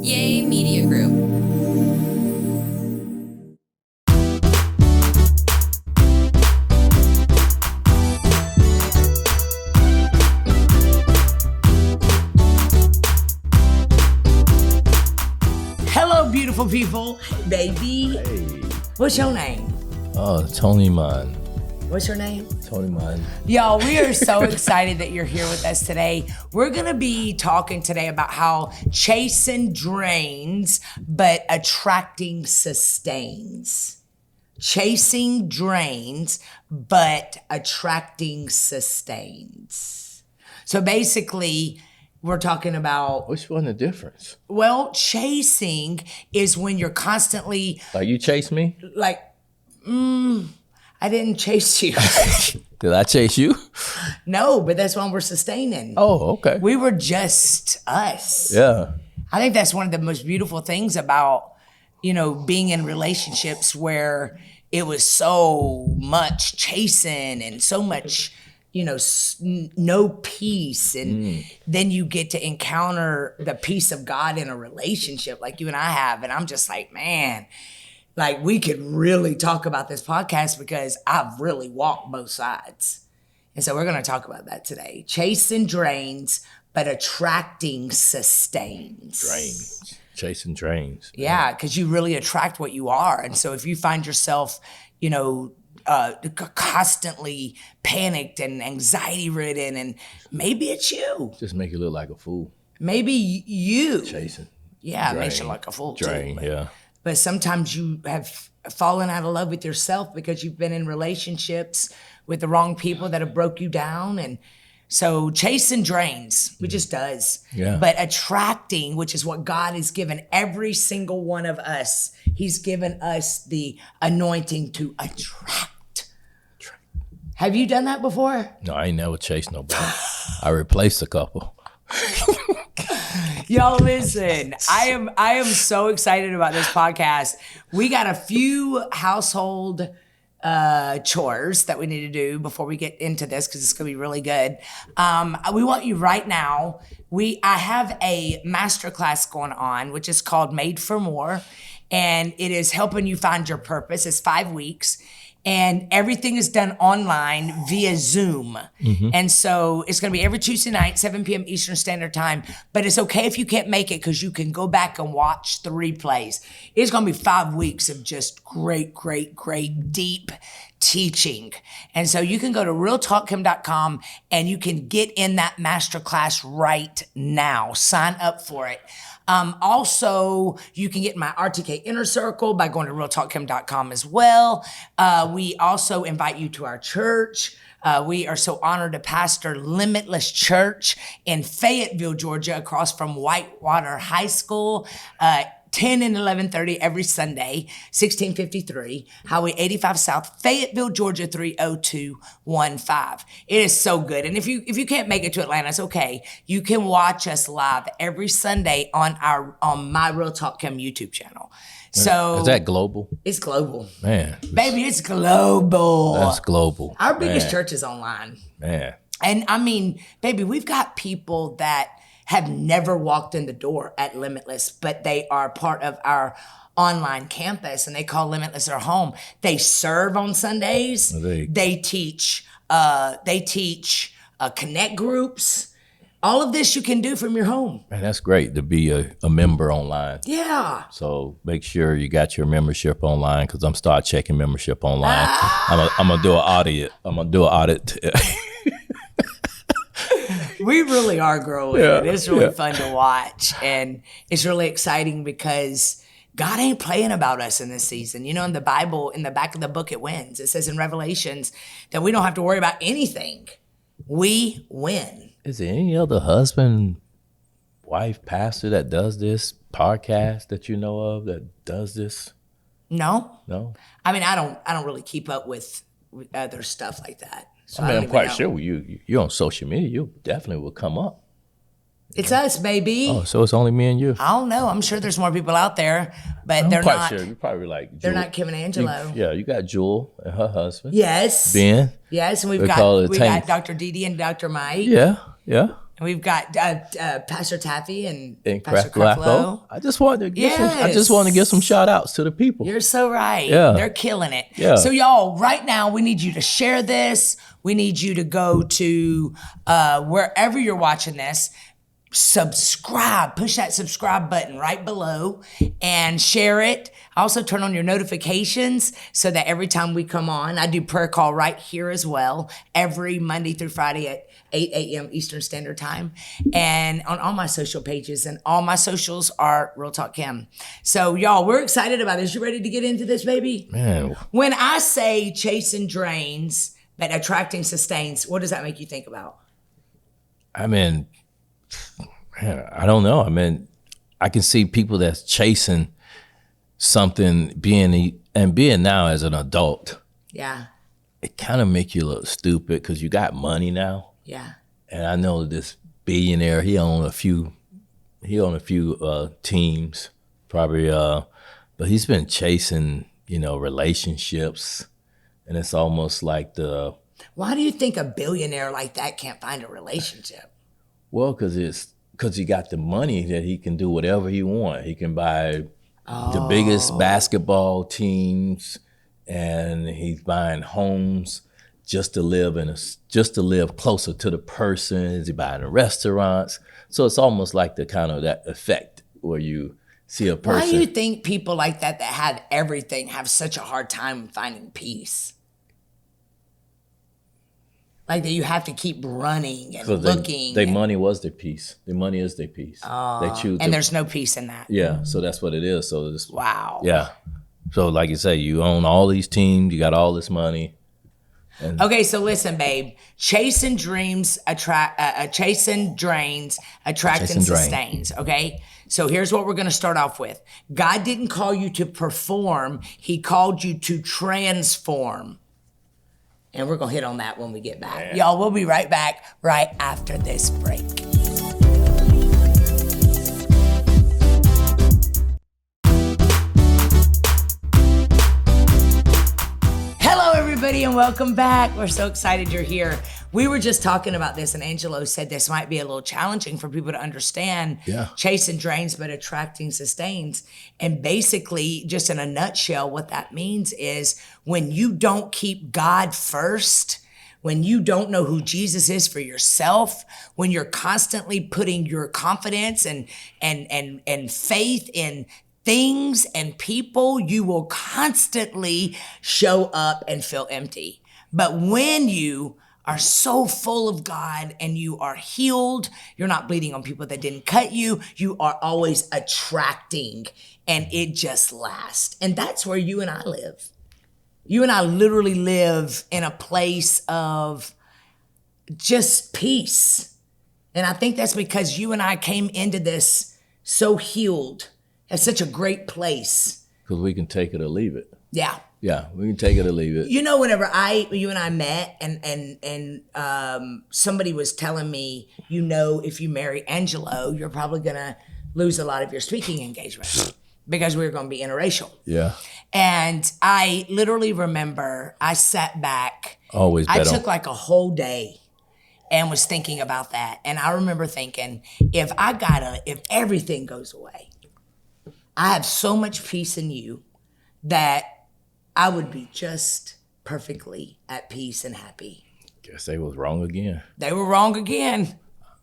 Yay Media Group. Hello, beautiful people. Hey, baby. Hey. What's your name? Oh, Tony Mon. What's your name? Tony Mon. Y'all, we are so excited that you're here with us today. We're going to be talking today about how chasing drains, but attracting sustains. Chasing drains, but attracting sustains. So basically, we're talking about, Which one the difference? well, chasing is when you're constantly Like you chase me? like, I didn't chase you. Did I chase you? No, but that's when we're sustaining. Oh, okay. We were just us. Yeah. I think that's one of the most beautiful things about, being in relationships where it was so much chasing and so much, no peace. And then you get to encounter the peace of God in a relationship like you and I have. And I'm just like, man, like we could really talk about this podcast because I've really walked both sides. And so we're going to talk about that today. Chasing drains, but attracting sustains. Drains. Chasing drains. Yeah, because you really attract what you are. And so if you find yourself, constantly panicked and anxiety ridden, and maybe it's you. Just make you look like a fool. Maybe you. Chasing. Yeah, it Drain. makes you like a fool Drain, too. yeah. But sometimes you have fallen out of love with yourself because you've been in relationships with the wrong people that have broke you down. And so chasing drains, it just does. Yeah. But attracting, which is what God has given every single one of us, He's given us the anointing to attract. Have you done that before? No, I ain't never chased nobody. I replaced a couple. Y'all listen, I am so excited about this podcast. We got a few household chores that we need to do before we get into this because it's gonna be really good. We want you right now. I have a masterclass going on, which is called Made for More, and it is helping you find your purpose. It's 5 weeks. And everything is done online via Zoom. Mm-hmm. And so it's going to be every Tuesday night, 7 p.m. Eastern Standard Time. But it's okay if you can't make it because you can go back and watch the replays. It's going to be 5 weeks of just great, deep teaching. And so you can go to realtalkkim.com and you can get in that masterclass right now. Sign up for it. Also, you can get my RTK Inner Circle by going to realtalkkim.com as well. We also invite you to our church. We are so honored to pastor Limitless Church in Fayetteville, Georgia, across from Whitewater High School. 10 and 11:30 every Sunday, 1653 Highway 85 South, Fayetteville, Georgia 30215. It is so good. And if you can't make it to Atlanta, it's okay. You can watch us live every Sunday on my Real Talk Kim YouTube channel. So is that global? It's global. Man. Baby, it's global. That's global. Our biggest church is online. Man. And I mean, baby, we've got people that have never walked in the door at Limitless, but they are part of our online campus and they call Limitless their home. They serve on Sundays. They teach connect groups. All of this you can do from your home. Man, that's great to be a member online. Yeah. So make sure you got your membership online because I'm start checking membership online. I'm gonna do an audit. We really are growing. Yeah, It's really fun to watch. And it's really exciting because God ain't playing about us in this season. In the Bible, in the back of the book, it wins. It says in Revelations that we don't have to worry about anything. We win. Is there any other husband, wife, pastor that does this podcast that you know of that does this? No. No? I mean, I don't really keep up with other stuff like that. So I mean, I'm quite know. sure you're on social media, you definitely will come up. It's us, baby. Oh, so it's only me and you? I don't know. I'm sure there's more people out there, but I'm they're quite not. sure. You're probably like Jewel. They're not Kim and Angelo. You got Jewel and her husband. Yes. Ben. Yes, and we call it got Dr. Didi and Dr. Mike. Yeah. And we've got Pastor Taffy and Pastor Creflo. I just wanted to give some shout outs to the people. You're so right. Yeah. They're killing it. Yeah. So y'all, right now, we need you to share this. We need you to go to wherever you're watching this. Subscribe, push that subscribe button right below and share it. Also turn on your notifications so that every time we come on, I do prayer call right here as well, every Monday through Friday at 8 a.m. Eastern Standard Time, and on all my social pages, and all my socials are Real Talk Kim. So y'all, we're excited about this. You ready to get into this, baby? Man. When I say chasing drains but attracting sustains, what does that make you think about? I mean, man, I don't know. I mean, I can see people that's chasing something being now as an adult. Yeah. It kind of make you look stupid because you got money now. Yeah. And I know this billionaire, he owned a few teams, probably, but he's been chasing, relationships, and it's almost like Why do you think a billionaire like that can't find a relationship? Well, because he got the money that he can do whatever he want. He can buy the biggest basketball teams, and he's buying homes just to live closer to the person. He's buying the restaurants. So it's almost like the kind of that effect where you see a person. Why do you think people like that have everything have such a hard time finding peace? Like that you have to keep running and looking. Their money was their peace. Their money is their peace. They choose. And there's no peace in that. Yeah, so that's what it is. So it's, wow. Yeah. So like you say, you own all these teams, you got all this money. Okay, so listen, babe. Chasing drains, attracting sustains, okay? So here's what we're going to start off with. God didn't call you to perform. He called you to transform. And we're going to hit on that when we get back. Man. Y'all, we'll be right back right after this break. Hello, everybody, and welcome back. We're so excited you're here. We were just talking about this, and Angelo said this might be a little challenging for people to understand. Yeah. Chasing drains, but attracting sustains. And basically, just in a nutshell, what that means is when you don't keep God first, when you don't know who Jesus is for yourself, when you're constantly putting your confidence and faith in things and people, you will constantly show up and feel empty. But when you are so full of God and you are healed, you're not bleeding on people that didn't cut you, you are always attracting, and it just lasts. And that's where you and I live. You and I literally live in a place of just peace. And I think that's because you and I came into this so healed, at such a great place. Because we can take it or leave it. Yeah. Yeah, we can take it or leave it. Whenever you and I met and somebody was telling me, if you marry Angelo, you're probably going to lose a lot of your speaking engagements because we were going to be interracial. Yeah. And I literally remember I sat back. I took like a whole day and was thinking about that. And I remember thinking, if everything goes away, I have so much peace in you that I would be just perfectly at peace and happy. Guess they was wrong again. They were wrong again.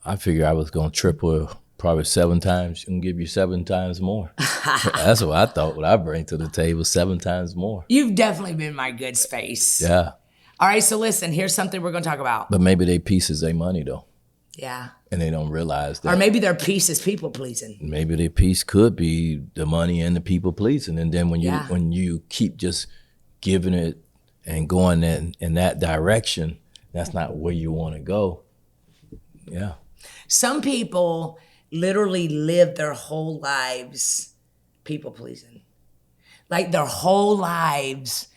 I figured I was going to triple probably 7 times and give you 7 times more. That's what I thought. What I bring to the table, 7 times more. You've definitely been my good space. Yeah. All right, so listen, here's something we're going to talk about. But maybe their peace is their money, though. Yeah. And they don't realize that. Or maybe their peace is people pleasing. Maybe their peace could be the money and the people pleasing. And then when you keep just giving it and going in that direction, that's not where you want to go. Yeah. Some people literally live their whole lives people pleasing. Like their whole lives,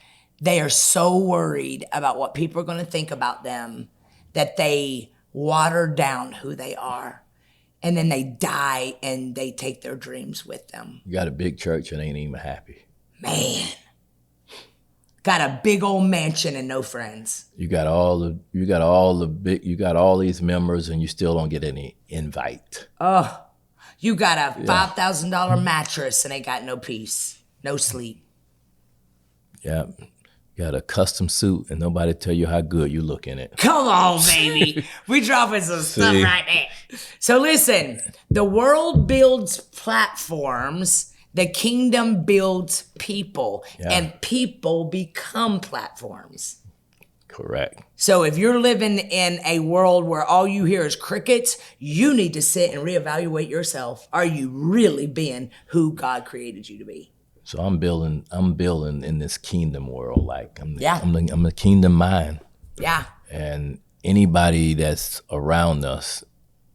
they are so worried about what people are going to think about them that they water down who they are. And then they die and they take their dreams with them. You got a big church and ain't even happy. Man. got a big old mansion and no friends. You got all these members and you still don't get any invite. Oh, you got a $5,000 mattress and ain't got no peace, no sleep. Yeah. You got a custom suit and nobody tell you how good you look in it. Come on, baby. We dropping some stuff right there. So listen, the world builds platforms. The kingdom builds people, and people become platforms. Correct. So if you're living in a world where all you hear is crickets, you need to sit and reevaluate yourself. Are you really being who God created you to be? So I'm building in this kingdom world. Like I'm the kingdom mind. Yeah. And anybody that's around us,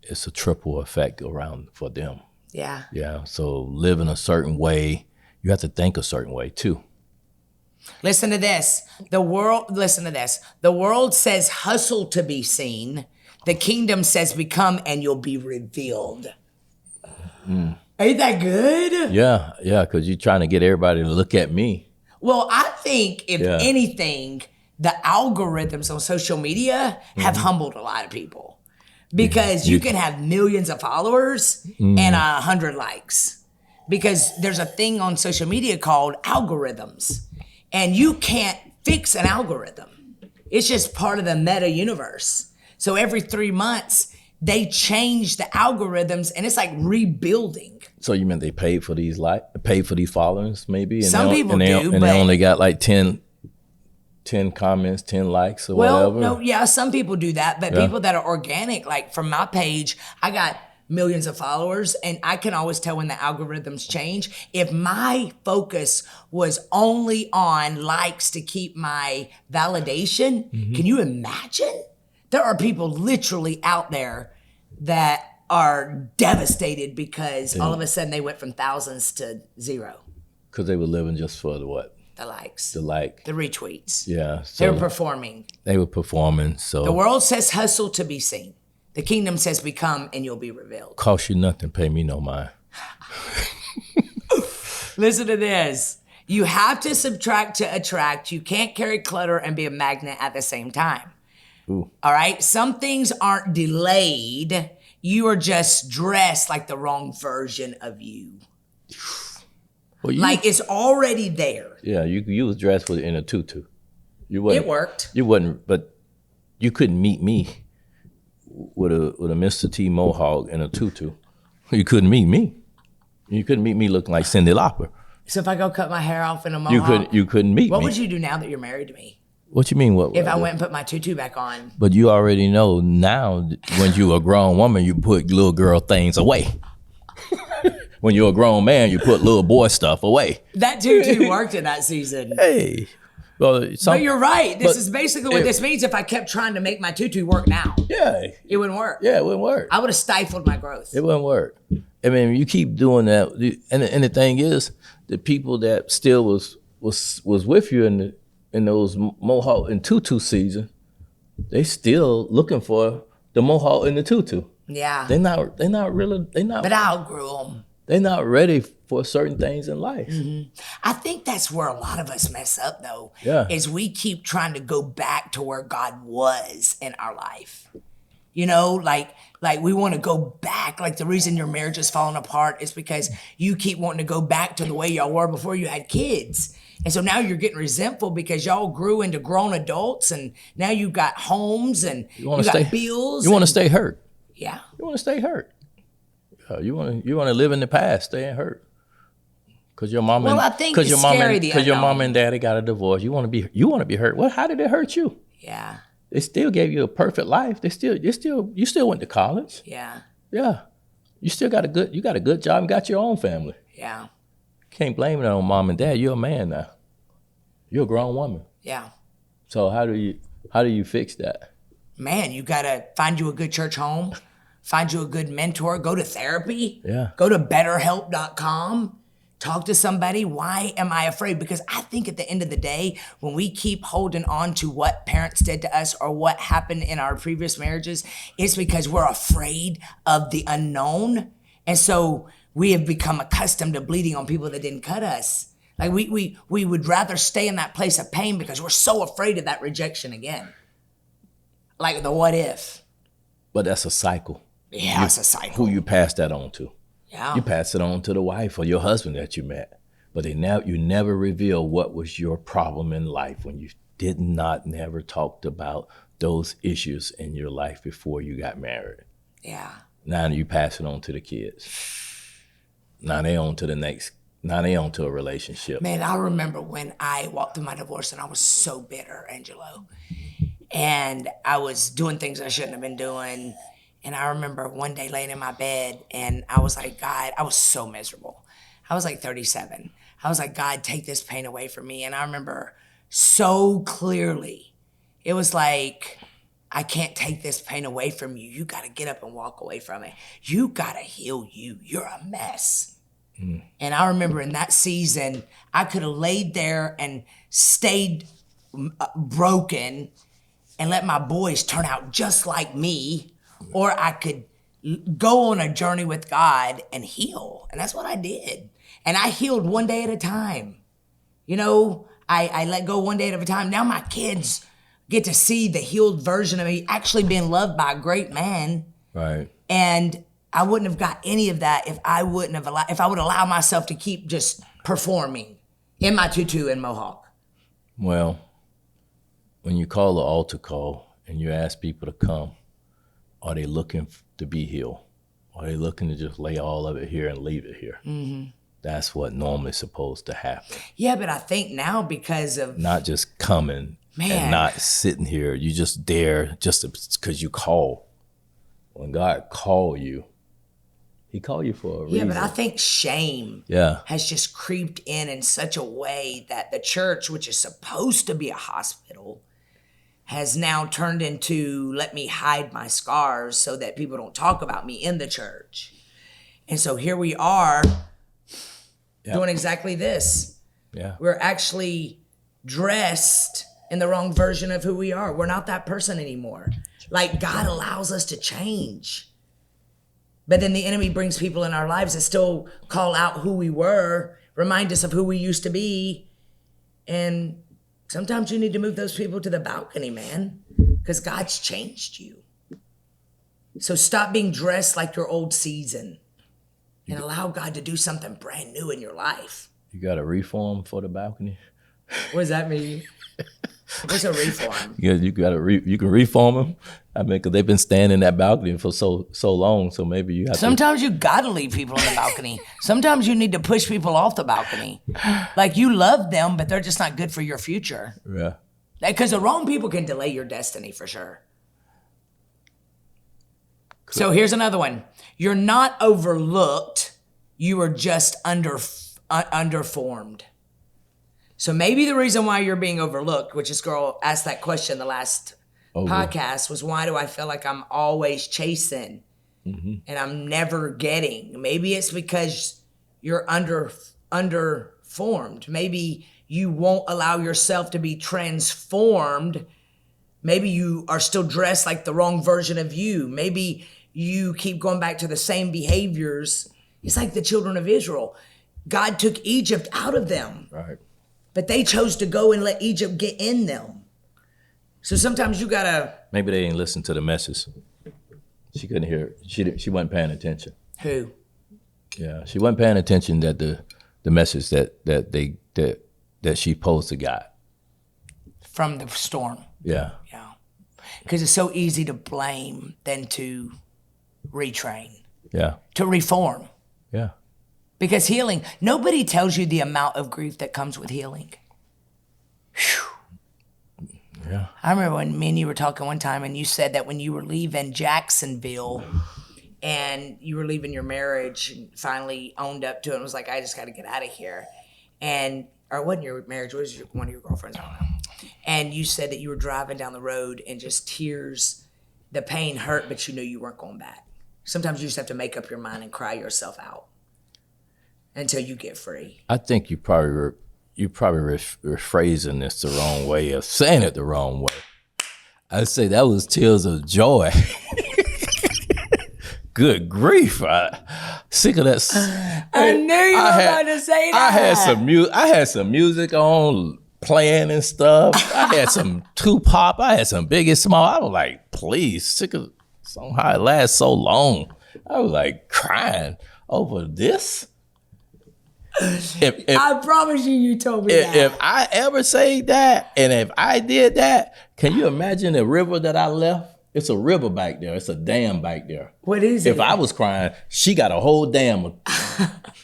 it's a triple effect around for them. Yeah. Yeah. So live in a certain way. You have to think a certain way too. Listen to this. The world says hustle to be seen. The kingdom says become and you'll be revealed. Ain't that good? Yeah. Yeah. Because you're trying to get everybody to look at me. Well, I think if anything, the algorithms on social media have humbled a lot of people. Because you can have millions of followers and 100 likes. Because there's a thing on social media called algorithms. And you can't fix an algorithm. It's just part of the meta universe. So every 3 months, they change the algorithms and it's like rebuilding. So you meant they paid for these followers maybe? And some people do, but they only got like 10 comments, 10 likes or whatever? No, yeah, some people do that, but people that are organic, like from my page, I got millions of followers and I can always tell when the algorithms change. If my focus was only on likes to keep my validation, can you imagine? There are people literally out there that are devastated because all of a sudden they went from thousands to zero. Because they were living just for the what? The likes. The retweets. Yeah. So they were performing. So the world says hustle to be seen. The kingdom says become and you'll be revealed. Cost you nothing, pay me no mind. Listen to this. You have to subtract to attract. You can't carry clutter and be a magnet at the same time. Ooh. All right? Some things aren't delayed. You are just dressed like the wrong version of you. Well, like it's already there. Yeah, you was dressed in a tutu. It worked. You wasn't, but you couldn't meet me with a Mr. T mohawk and a tutu. You couldn't meet me. You couldn't meet me looking like Cyndi Lauper. So if I go cut my hair off in a mohawk, you couldn't meet me. What would you do now that you're married to me? What you mean? What? If I went and put my tutu back on? But you already know now. When you're a grown woman, you put little girl things away. When you're a grown man, you put little boy stuff away. That tutu worked in that season. Hey. Well, but you're right. This is basically what this means. If I kept trying to make my tutu work now, it wouldn't work. Yeah, it wouldn't work. I would have stifled my growth. It wouldn't work. I mean, you keep doing that, and the thing is, the people that still was with you in those mohawk and tutu season, they still looking for the mohawk and the tutu. Yeah. They're not. But I outgrew them. They're not ready for certain things in life. Mm-hmm. I think that's where a lot of us mess up, though. Yeah. Is we keep trying to go back to where God was in our life. You know, like we want to go back. Like the reason your marriage is falling apart is because you keep wanting to go back to the way y'all were before you had kids. And so now you're getting resentful because y'all grew into grown adults and now you got homes and you got bills. You want to stay hurt. Yeah. You want to stay hurt. You want to live in the past, staying hurt. Cause your mom your mom and daddy got a divorce. You want to be hurt. Well, how did it hurt you? Yeah. They still gave you a perfect life. You still went to college. Yeah. Yeah. You still got a good job and got your own family. Yeah. Can't blame it on mom and dad. You're a man now. You're a grown woman. Yeah. So how do you fix that? Man, you gotta find you a good church home. Find you a good mentor. Go to therapy. Yeah. Go to betterhelp.com. Talk to somebody. Why am I afraid? Because I think at the end of the day, when we keep holding on to what parents did to us or what happened in our previous marriages, it's because we're afraid of the unknown. And so we have become accustomed to bleeding on people that didn't cut us. Like we would rather stay in that place of pain because we're so afraid of that rejection again. Like the what if. But that's a cycle. Yeah, it's a cycle. Who you pass that on to. Yeah. You pass it on to the wife or your husband that you met. But you never reveal what was your problem in life when you never talked about those issues in your life before you got married. Yeah. Now you pass it on to the kids. Now they on to the next. Now they on to a relationship. Man, I remember when I walked through my divorce and I was so bitter, Angelo. And I was doing things I shouldn't have been doing. And I remember one day laying in my bed and I was like, God, I was so miserable. I was like 37. I was like, God, take this pain away from me. And I remember so clearly, it was like, I can't take this pain away from you. You got to get up and walk away from it. You got to heal you. You're a mess. And I remember in that season, I could have laid there and stayed broken and let my boys turn out just like me, or I could go on a journey with God and heal. And that's what I did. And I healed one day at a time. You know, I let go one day at a time. Now my kids get to see the healed version of me actually being loved by a great man. Right. And I wouldn't have got any of that if I would allow myself to keep just performing in my tutu and mohawk. Well, when you call the altar call and you ask people to come, are they looking to be healed? Are they looking to just lay all of it here and leave it here? Mm-hmm. That's what normally supposed to happen. Yeah, but I think now because of... Not just coming and not sitting here. You just there just because you call. When God called you, he called you for a reason. Yeah, but I think shame has just creeped in such a way that the church, which is supposed to be a hospital, has now turned into, let me hide my scars so that people don't talk about me in the church. And so here we are doing exactly this. Yeah. We're actually dressed in the wrong version of who we are. We're not that person anymore. Like God allows us to change. But then the enemy brings people in our lives that still call out who we were, remind us of who we used to be. And sometimes you need to move those people to the balcony, man, because God's changed you. So stop being dressed like your old season and allow God to do something brand new in your life. You got a reform for the balcony? What does that mean? What's a reform? Yeah, you can reform them. I mean, because they've been standing in that balcony for so long, so maybe you have Sometimes you gotta leave people on the balcony. Sometimes you need to push people off the balcony. Like you love them, but they're just not good for your future. Yeah. Because the wrong people can delay your destiny for sure. Cool. So here's another one. You're not overlooked. You are just underformed. So maybe the reason why you're being overlooked, which this girl asked that question the last podcast, was why do I feel like I'm always chasing and I'm never getting? Maybe it's because you're underformed. Maybe you won't allow yourself to be transformed. Maybe you are still dressed like the wrong version of you. Maybe you keep going back to the same behaviors. It's like the children of Israel. God took Egypt out of them. Right. But they chose to go and let Egypt get in them. So sometimes you gotta... Maybe they didn't listen to the message. She couldn't hear it. She wasn't paying attention. Who? Yeah, she wasn't paying attention that the message that she posed to God. From the storm. Yeah. Yeah. Because it's so easy to blame than to retrain. Yeah. To reform. Yeah. Because healing, nobody tells you the amount of grief that comes with healing. Whew. Yeah. I remember when me and you were talking one time and you said that when you were leaving Jacksonville and you were leaving your marriage and finally owned up to it and was like, I just got to get out of here. And, or it wasn't your marriage, it was one of your girlfriends, I don't know. And you said that you were driving down the road and just tears, the pain hurt, but you knew you weren't going back. Sometimes you just have to make up your mind and cry yourself out until you get free. I think you probably rephrasing this the wrong way, or saying it the wrong way. I'd say that was tears of joy. Good grief. Sick of that. I knew you were about to say that. I had some music on playing and stuff. I had some Tupac. I had some Biggie Small. I was like, please, sick of somehow it lasts so long. I was like crying over this. If I promise you told me that. If I ever say that, and if I did that, can you imagine the river that I left? It's a river back there. It's a dam back there. What is it? If I was crying, she got a whole dam.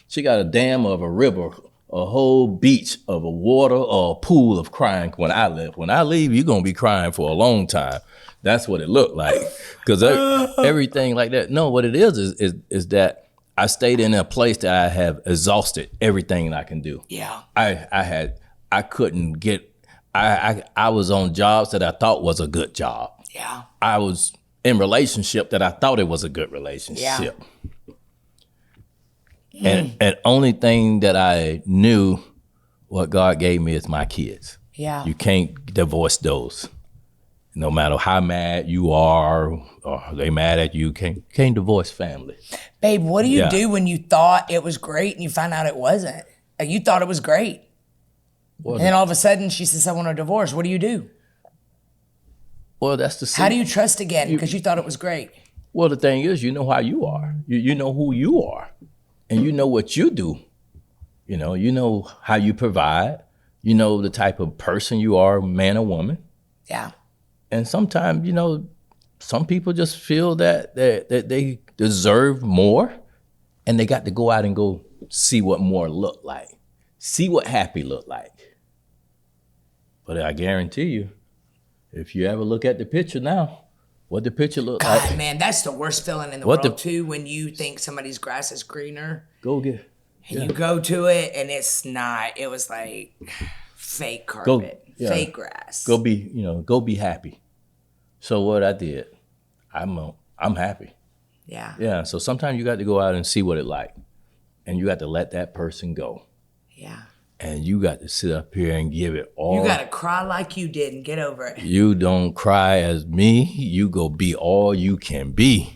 She got a dam of a river, a whole beach of a water or a pool of crying when I left. When I leave, you're going to be crying for a long time. That's what it looked like. Because everything like that. No, what it is that I stayed in a place that I have exhausted everything I can do. Yeah. I couldn't get, I was on jobs that I thought was a good job. Yeah. I was in relationship that I thought it was a good relationship. Yeah. And only thing that I knew what God gave me is my kids. Yeah. You can't divorce those. No matter how mad you are or they mad at you, can't divorce family. Babe, what do you do when you thought it was great and you find out it wasn't? You thought it was great. Well, and then all of a sudden she says, I want a divorce. What do you do? Well, that's the How do you trust again? Because you thought it was great. Well, the thing is, you know how you are. You know who you are. And you know what you do. You know how you provide. You know the type of person you are, man or woman. Yeah. And sometimes, some people just feel that they deserve more, and they got to go out and go see what more look like. See what happy look like. But I guarantee you, if you ever look at the picture now, what the picture look like. God, man, that's the worst feeling in the world too, when you think somebody's grass is greener. Go get. And you go to it and it's not. It was like fake carpet, fake grass. Go be happy. So what I did, I'm happy. Yeah. Yeah. So sometimes you got to go out and see what it like, and you got to let that person go. Yeah. And you got to sit up here and give it all. You got to cry like you did and get over it. You don't cry as me. You go be all you can be.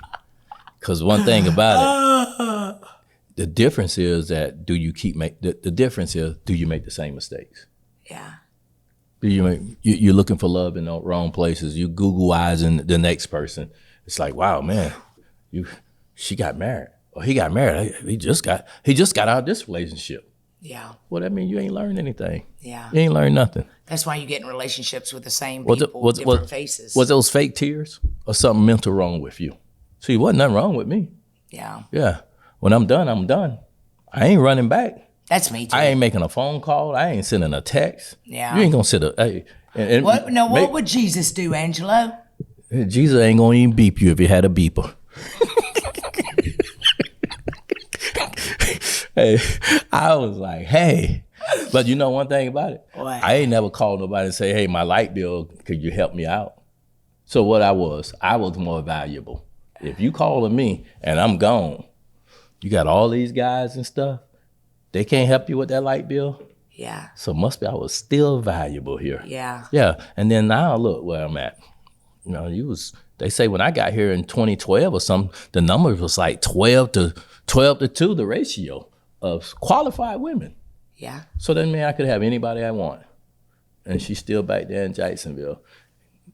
Because one thing about it, the difference is that do you make the same mistakes? Yeah. You're looking for love in the wrong places. You Google-izing the next person. It's like, wow, man, she got married. Or he got married. He just got out of this relationship. Yeah. Well, that means you ain't learned anything. Yeah. You ain't learned nothing. That's why you get in relationships with the same people with different faces. Was those fake tears or something mental wrong with you? See, wasn't nothing wrong with me. Yeah. Yeah. When I'm done, I'm done. I ain't running back. That's me too. I ain't making a phone call. I ain't sending a text. Yeah. You ain't gonna sit up. Hey, what would Jesus do, Angelo? Jesus ain't gonna even beep you if you had a beeper. Hey, I was like, hey. But you know one thing about it? What? I ain't never called nobody and say, hey, my light bill, could you help me out? So what I was more valuable. If you calling me and I'm gone, you got all these guys and stuff, they can't help you with that light bill? Yeah. So must be I was still valuable here. Yeah. Yeah. And then now look where I'm at. They say when I got here in 2012 or something, the number was like 12 to 2, the ratio of qualified women. Yeah. So that means I could have anybody I want. And she's still back there in Jacksonville.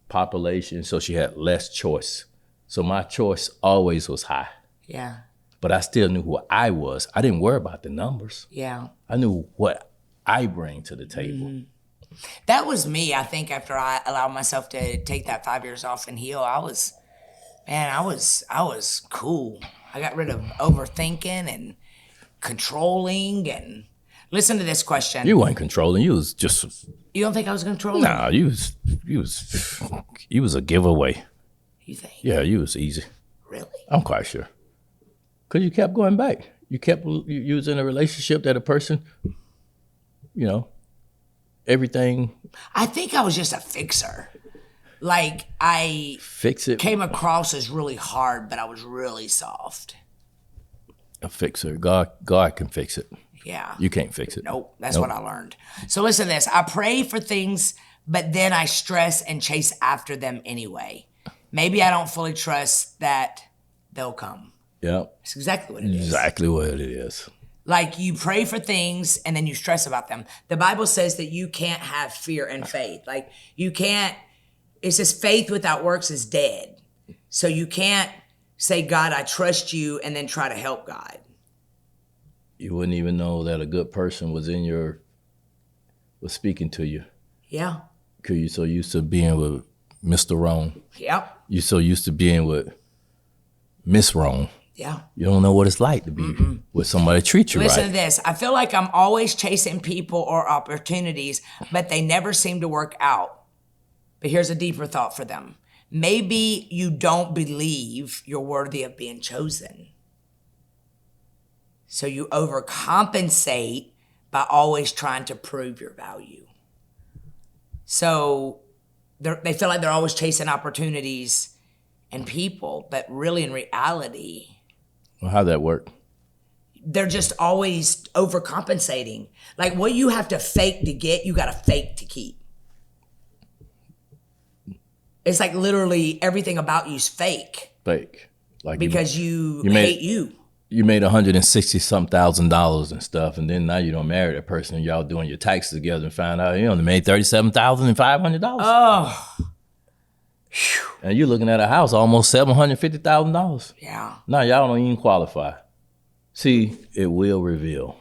Population, so she had less choice. So my choice always was high. Yeah. But I still knew who I was. I didn't worry about the numbers. Yeah. I knew what I bring to the table. Mm-hmm. That was me, I think, after I allowed myself to take that 5 years off and heal. I was cool. I got rid of overthinking and controlling and listen to this question. You weren't controlling. You was just. You don't think I was controlling? Nah, you was a giveaway. You think? Yeah, you was easy. Really? I'm quite sure. Because you kept going back. You was in a relationship that a person, everything. I think I was just a fixer. Like I fix it. Came across as really hard, but I was really soft. A fixer. God can fix it. Yeah. You can't fix it. Nope. That's what I learned. So listen to this. I pray for things, but then I stress and chase after them anyway. Maybe I don't fully trust that they'll come. Yeah. That's exactly what it is. Exactly what it is. Like you pray for things and then you stress about them. The Bible says that you can't have fear and faith. Like you can't, it says faith without works is dead. So you can't say, God, I trust you, and then try to help God. You wouldn't even know that a good person was was speaking to you. Yeah. Because you're so used to being with Mr. Wrong. Yep. You're so used to being with Miss Wrong. Yeah. You don't know what it's like to be with somebody that treats you right. Listen to this. I feel like I'm always chasing people or opportunities, but they never seem to work out. But here's a deeper thought for them. Maybe you don't believe you're worthy of being chosen. So you overcompensate by always trying to prove your value. So they feel like they're always chasing opportunities and people, but really in reality, Well, how'd that work? they're just always overcompensating. Like what you have to fake to get, you got to fake to keep. It's like literally everything about you's fake. Fake. Like because you hate hate you. You made $160,000 and stuff, and then now you don't marry that person, and y'all doing your taxes together and find out you only made $37,500. Oh. And you're looking at a house almost $750,000. Yeah. No, y'all don't even qualify. See, it will reveal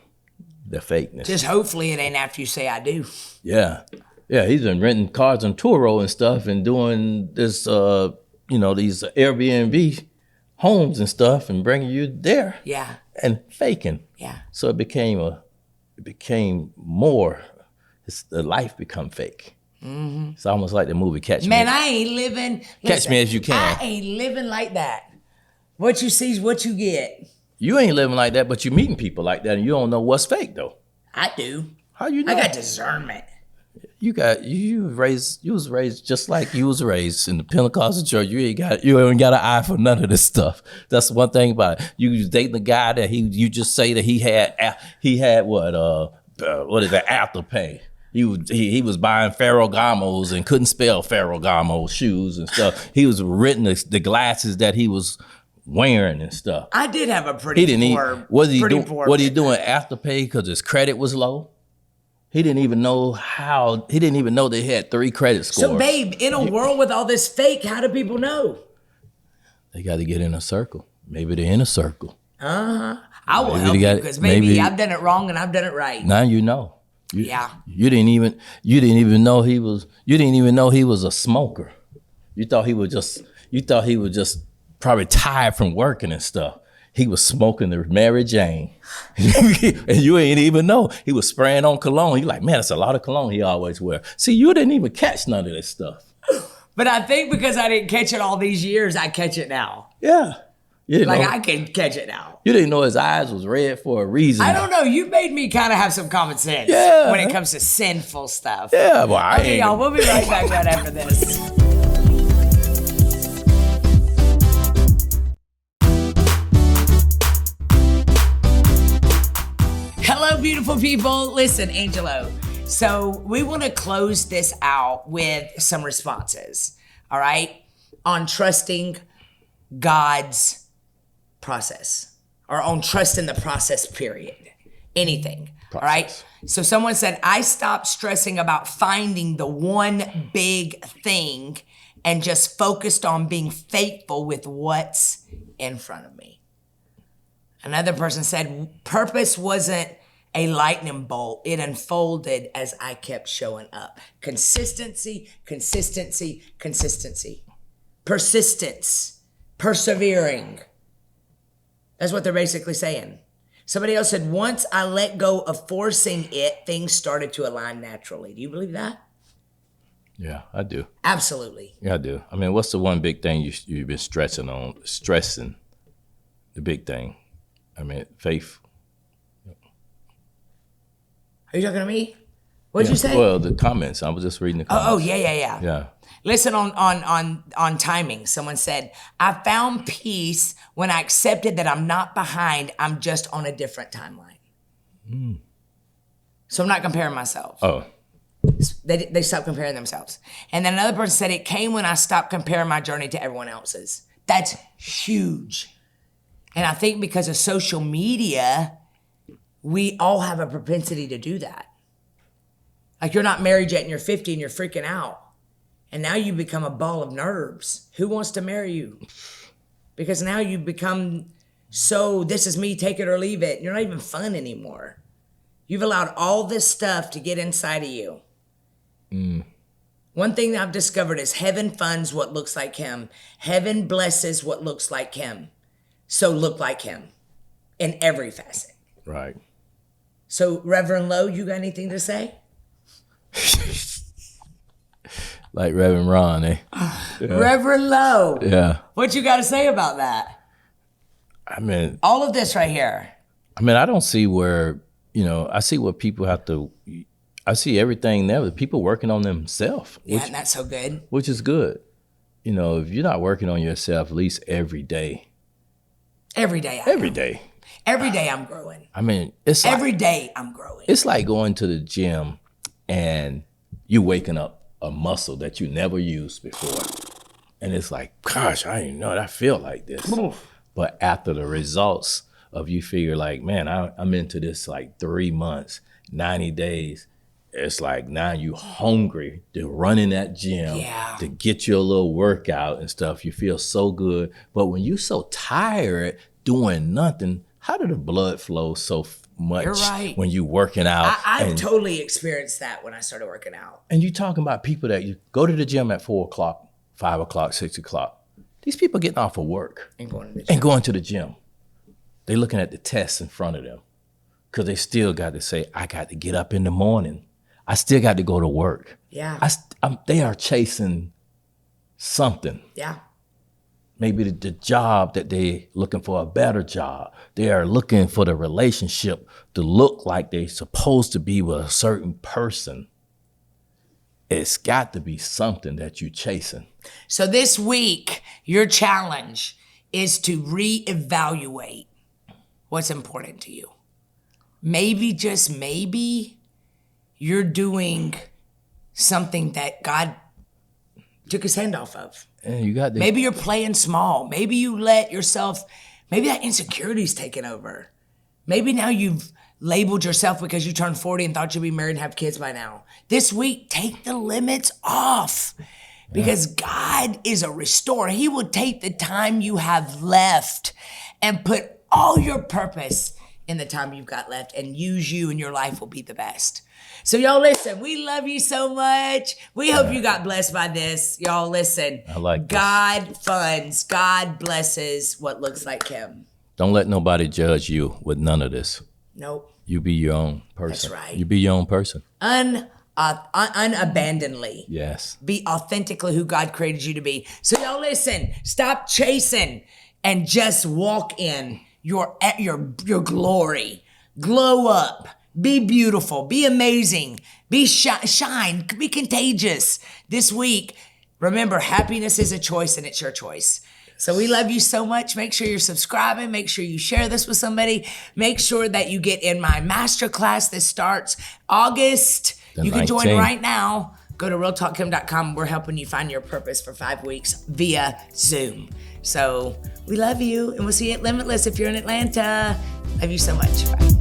the fakeness. Just hopefully it ain't after you say I do. Yeah. Yeah, he's been renting cars on Turo and stuff and doing this, these Airbnb homes and stuff and bringing you there. Yeah. And faking. Yeah. So the life become fake. Mm-hmm. It's almost like the movie Catch Me. Man, I ain't living. Catch Me If You Can. I ain't living like that. What you see is what you get. You ain't living like that, but you're meeting people like that, and you don't know what's fake though. I do. How you know? I got discernment. You was raised just like you was raised in the Pentecostal church. You ain't got an eye for none of this stuff. That's one thing about it. You was dating a guy that you just say that he had afterpay. He was buying Ferragamos and couldn't spell Ferragamo shoes and stuff. He was renting the glasses that he was wearing and stuff. I did have a pretty poor. Was he doing afterpay because his credit was low? He didn't even know they had 3 credit scores. So, babe, in a world with all this fake, how do people know? They got to get in a circle. Maybe they're in a circle. I will help you because maybe I've done it wrong and I've done it right. Now you know. Yeah. You didn't even know he was a smoker. You thought he was just probably tired from working and stuff. He was smoking the Mary Jane. And you ain't even know. He was spraying on cologne. You're like, man, that's a lot of cologne he always wear. See, you didn't even catch none of this stuff. But I think because I didn't catch it all these years, I catch it now. Yeah. I can catch it now. You didn't know his eyes was red for a reason. I don't know. You made me kind of have some common sense when it comes to sinful stuff. Yeah, well, okay, y'all, we'll be right back right after this. Hello, beautiful people. Listen, Angelo. So we want to close this out with some responses, all right, on trusting God's process or on trust in the process, period. Anything, all right? So someone said, I stopped stressing about finding the one big thing and just focused on being faithful with what's in front of me. Another person said, purpose wasn't a lightning bolt. It unfolded as I kept showing up. Consistency, consistency, consistency. Persistence, persevering. That's what they're basically saying. Somebody else said, once I let go of forcing it, things started to align naturally. Do you believe that? Yeah, I do. Absolutely. Yeah, I do. I mean, what's the one big thing you've been stressing the big thing? I mean, faith. Are you talking to me? What'd you say? Well, the comments. I was just reading the comments. Oh, yeah. Yeah. Listen, on timing, someone said, I found peace when I accepted that I'm not behind, I'm just on a different timeline. Mm. So I'm not comparing myself. Oh. They stopped comparing themselves. And then another person said, it came when I stopped comparing my journey to everyone else's. That's huge. And I think because of social media, we all have a propensity to do that. Like you're not married yet and you're 50 and you're freaking out. And now you become a ball of nerves. Who wants to marry you? Because now you become so, this is me, take it or leave it. You're not even fun anymore. You've allowed all this stuff to get inside of you. One thing that I've discovered is heaven funds what looks like him. Heaven blesses what looks like him. So look like him in every facet. Right. So Reverend Lowe, you got anything to say? Like Reverend Ron, eh? Yeah. Reverend Lowe. Yeah. What you got to say about that? I mean, all of this right here. I mean, I don't see where, I see what people have to, I see everything there. People working on themselves. Yeah, and that's so good. Which is good. If you're not working on yourself at least every day. Every day. Every day. Every day I'm growing. I mean, it's like, every day I'm growing. It's like going to the gym and you waking up a muscle that you never used before. And it's like, gosh, I didn't know I feel like this. But after the results of you figure like, man, I'm into this like 3 months, 90 days. It's like now you hungry to run in that gym, to get your little workout and stuff. You feel so good. But when you're so tired doing nothing, how did the blood flow so much when you working out? I've totally experienced that when I started working out. And you talking about people that you go to the gym at 4 o'clock, 5 o'clock, 6 o'clock. These people getting off of work and going to the gym. They looking at the tests in front of them because they still got to say, I got to get up in the morning. I still got to go to work. Yeah. They are chasing something. Yeah. Maybe the job that they looking for, a better job. They are looking for the relationship to look like they supposed to be with a certain person. It's got to be something that you're chasing. So this week, your challenge is to reevaluate what's important to you. Maybe, just maybe, you're doing something that God took his hand off of. And you got this. Maybe you're playing small. Maybe you let yourself, maybe that insecurity's taken over. Maybe now you've labeled yourself because you turned 40 and thought you'd be married and have kids by now. This week, take the limits off because God is a restorer. He will take the time you have left and put all your purpose in the time you've got left and use you and your life will be the best. So y'all listen, we love you so much. We hope you got blessed by this. Y'all listen. I like this. God funds, God blesses what looks like him. Don't let nobody judge you with none of this. Nope. You be your own person. That's right. You be your own person. Unabandonedly. Yes. Be authentically who God created you to be. So y'all listen, stop chasing and just walk in your glory. Glow up. Be beautiful. Be amazing. Be shine. Be contagious. This week, remember, happiness is a choice and it's your choice. So we love you so much. Make sure you're subscribing. Make sure you share this with somebody. Make sure that you get in my masterclass. This starts August. You can join right now. Go to realtalkkim.com. We're helping you find your purpose for 5 weeks via Zoom. So we love you, and we'll see you at Limitless if you're in Atlanta. Love you so much. Bye.